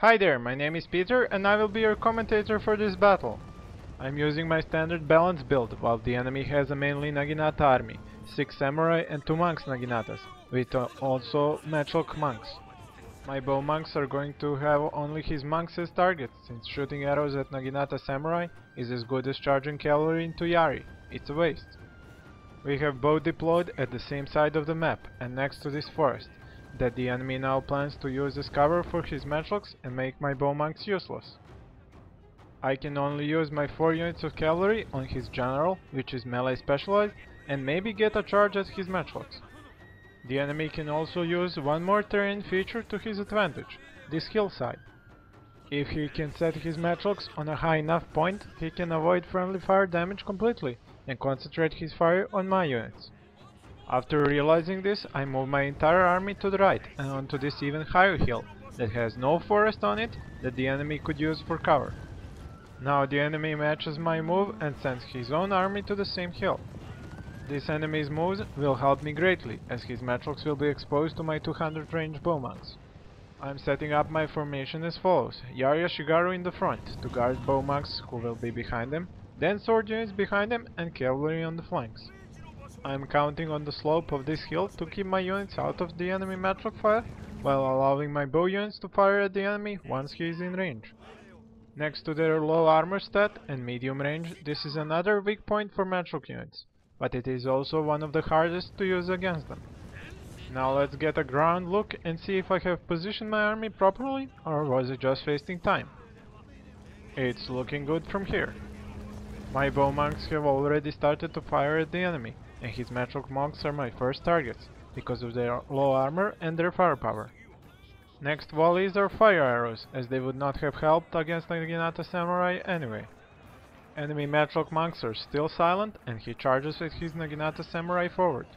Hi there, my name is Peter and I will be your commentator for this battle. I'm using my standard balance build, while the enemy has a mainly Naginata army, 6 samurai and 2 monks Naginatas, with also matchlock monks. My bow monks are going to have only his monks as targets, since shooting arrows at Naginata samurai is as good as charging cavalry into Yari. It's a waste. We have both deployed at the same side of the map and next to this forest, that the enemy now plans to use as cover for his matchlocks and make my bow monks useless. I can only use my 4 units of cavalry on his general, which is melee specialized, and maybe get a charge at his matchlocks. The enemy can also use one more terrain feature to his advantage, this hillside. If he can set his matchlocks on a high enough point, he can avoid friendly fire damage completely and concentrate his fire on my units. After realizing this, I move my entire army to the right and onto this even higher hill that has no forest on it that the enemy could use for cover. Now the enemy matches my move and sends his own army to the same hill. This enemy's moves will help me greatly, as his matchlocks will be exposed to my 200 range bowmonks. I'm setting up my formation as follows: Yarya Shigaru in the front to guard bowmonks who will be behind them, then sword units behind them and cavalry on the flanks. I'm counting on the slope of this hill to keep my units out of the enemy matchlock fire, while allowing my bow units to fire at the enemy once he is in range. Next to their low armor stat and medium range, this is another weak point for matchlock units, but it is also one of the hardest to use against them. Now let's get a ground look and see if I have positioned my army properly, or was it just wasting time. It's looking good from here. My bow monks have already started to fire at the enemy, and his matchlock monks are my first targets, because of their low armor and their firepower. Next volleys are fire arrows, as they would not have helped against Naginata samurai anyway. Enemy matchlock monks are still silent, and he charges with his Naginata samurai forward.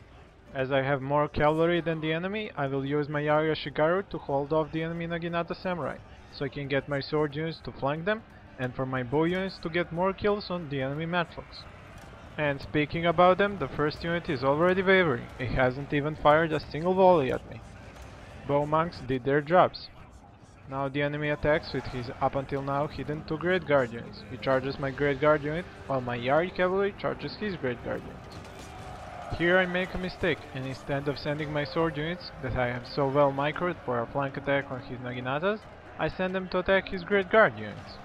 As I have more cavalry than the enemy, I will use my Yarya Shigaru to hold off the enemy Naginata samurai, so I can get my sword units to flank them, and for my bow units to get more kills on the enemy matchlocks. And speaking about them, the first unit is already wavering, it hasn't even fired a single volley at me. Bow monks did their jobs. Now the enemy attacks with his up until now hidden 2 Great Guard units. He charges my Great Guard unit, while my Yari cavalry charges his Great Guard units. Here I make a mistake, and instead of sending my sword units, that I have so well microed for a flank attack on his Naginatas, I send them to attack his Great Guard units.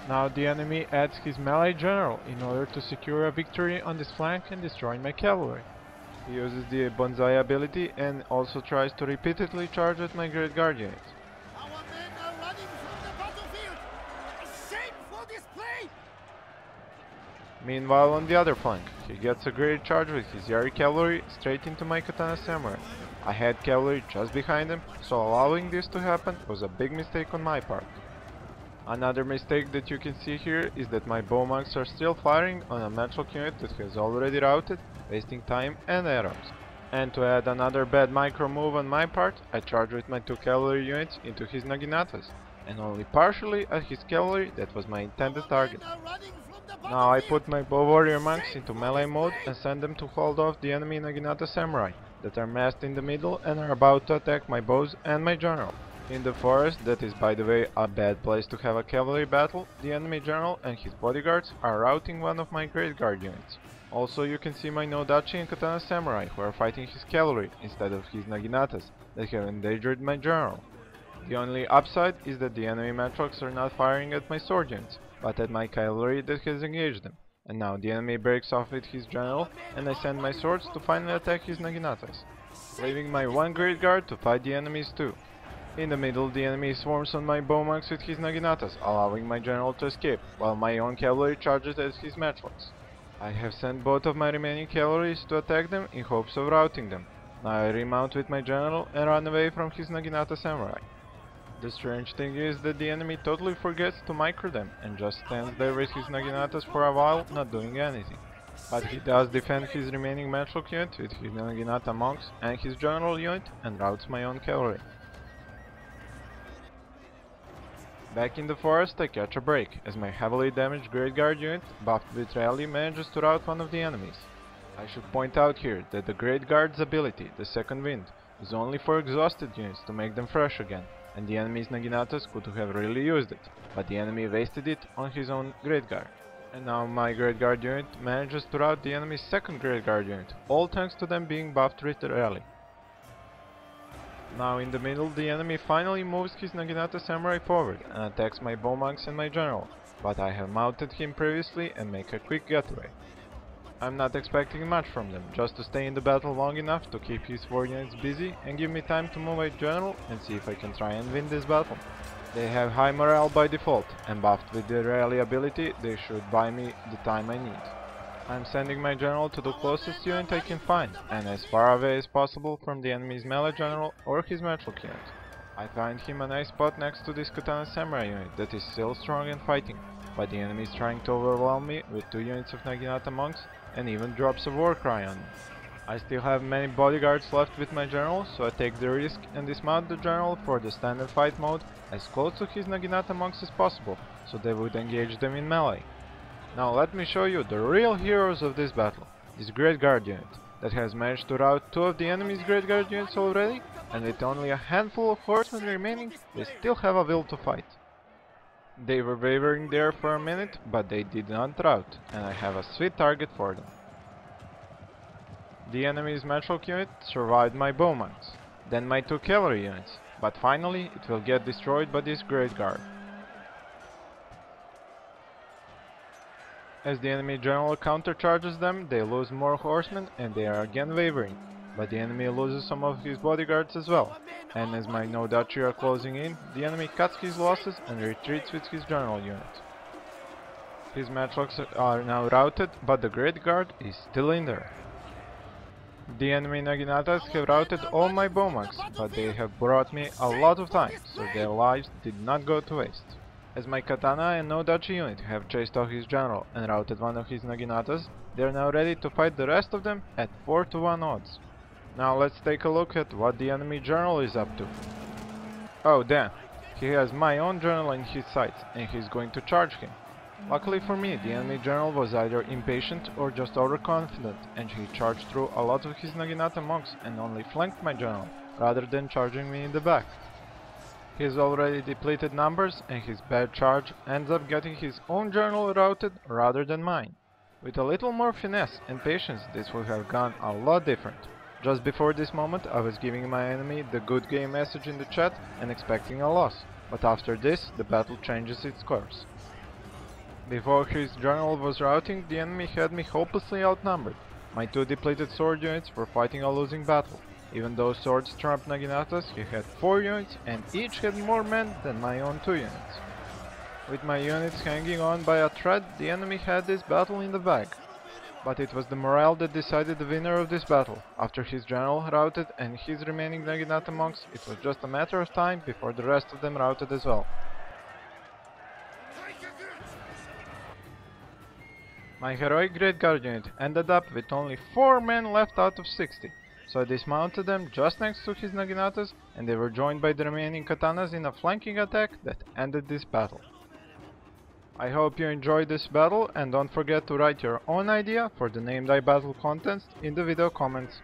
Now the enemy adds his melee general in order to secure a victory on this flank and destroy my cavalry. He uses the bonsai ability and also tries to repeatedly charge at my Great Guard units. Our men are running from the battlefield! A shameful display! Meanwhile on the other flank, he gets a great charge with his Yari cavalry straight into my Katana samurai. I had cavalry just behind him, so allowing this to happen was a big mistake on my part. Another mistake that you can see here is that my bow monks are still firing on a matchlock unit that has already routed, wasting time and arrows. And to add another bad micro move on my part, I charge with my 2 cavalry units into his Naginatas, and only partially at his cavalry that was my intended target. Now I put my bow warrior monks into melee mode and send them to hold off the enemy Naginata samurai that are massed in the middle and are about to attack my bows and my general. In the forest, that is by the way a bad place to have a cavalry battle, the enemy general and his bodyguards are routing one of my Great Guard units. Also you can see my Nodachi and Katana samurai who are fighting his cavalry instead of his Naginatas that have endangered my general. The only upside is that the enemy matchlocks are not firing at my sword units, but at my cavalry that has engaged them. And now the enemy breaks off with his general and I send my swords to finally attack his Naginatas, leaving my 1 Great Guard to fight the enemies too. In the middle, the enemy swarms on my bow monks with his Naginatas, allowing my general to escape, while my own cavalry charges at his matchlocks. I have sent both of my remaining cavalries to attack them in hopes of routing them. Now I remount with my general and run away from his Naginata samurai. The strange thing is that the enemy totally forgets to micro them and just stands there with his Naginatas for a while, not doing anything. But he does defend his remaining matchlock unit with his Naginata monks and his general unit and routs my own cavalry. Back in the forest I catch a break, as my heavily damaged Great Guard unit, buffed with rally, manages to rout one of the enemies. I should point out here that the Great Guard's ability, the Second Wind, is only for exhausted units to make them fresh again, and the enemy's Naginatas could have really used it, but the enemy wasted it on his own Great Guard. And now my Great Guard unit manages to rout the enemy's second Great Guard unit, all thanks to them being buffed really early. Now in the middle, the enemy finally moves his Naginata Samurai forward and attacks my Bowmonks and my General, but I have mounted him previously and make a quick getaway. I'm not expecting much from them, just to stay in the battle long enough to keep his 4 units busy and give me time to move my General and see if I can try and win this battle. They have high morale by default, and buffed with their rally ability, they should buy me the time I need. I'm sending my General to the closest unit I can find, and as far away as possible from the enemy's melee General or his matchlock unit. I find him a nice spot next to this Katana Samurai unit that is still strong and fighting, but the enemy is trying to overwhelm me with 2 units of Naginata monks and even drops a war cry on me. I still have many bodyguards left with my General, so I take the risk and dismount the General for the standard fight mode as close to his Naginata monks as possible, so they would engage them in melee. Now let me show you the real heroes of this battle, this Great Guard unit, that has managed to rout 2 of the enemy's Great Guard units already, and with only a handful of horsemen remaining, they still have a will to fight. They were wavering there for a minute, but they did not rout, and I have a sweet target for them. The enemy's matchlock unit survived my Bowmonks, then my 2 cavalry units, but finally it will get destroyed by this Great Guard. As the enemy General countercharges them, they lose more horsemen and they are again wavering, but the enemy loses some of his bodyguards as well, and as my Nodachi are closing in, the enemy cuts his losses and retreats with his General unit. His matchlocks are now routed, but the Great Guard is still in there. The enemy Naginatas have routed all my Bowmonks, but they have brought me a lot of time, so their lives did not go to waste. As my Katana and Nodachi unit have chased off his General and routed one of his Naginatas, they are now ready to fight the rest of them at 4-to-1 odds. Now let's take a look at what the enemy General is up to. Oh damn, he has my own General in his sights and he's going to charge him. Luckily for me, the enemy General was either impatient or just overconfident, and he charged through a lot of his Naginata monks and only flanked my General, rather than charging me in the back. His already depleted numbers and his bad charge ends up getting his own General routed rather than mine. With a little more finesse and patience, this would have gone a lot different. Just before this moment, I was giving my enemy the good game message in the chat and expecting a loss, but after this, the battle changes its course. Before his General was routing, the enemy had me hopelessly outnumbered. My 2 depleted sword units were fighting a losing battle. Even though swords trumped Naginatas, he had 4 units and each had more men than my own 2 units. With my units hanging on by a thread, the enemy had this battle in the bag. But it was the morale that decided the winner of this battle. After his General routed and his remaining Naginata monks, it was just a matter of time before the rest of them routed as well. My heroic Great Guard unit ended up with only 4 men left out of 60. So I dismounted them just next to his Naginatas, and they were joined by the remaining Katanas in a flanking attack that ended this battle. I hope you enjoyed this battle, and don't forget to write your own idea for the Name Thy Battle contest in the video comments.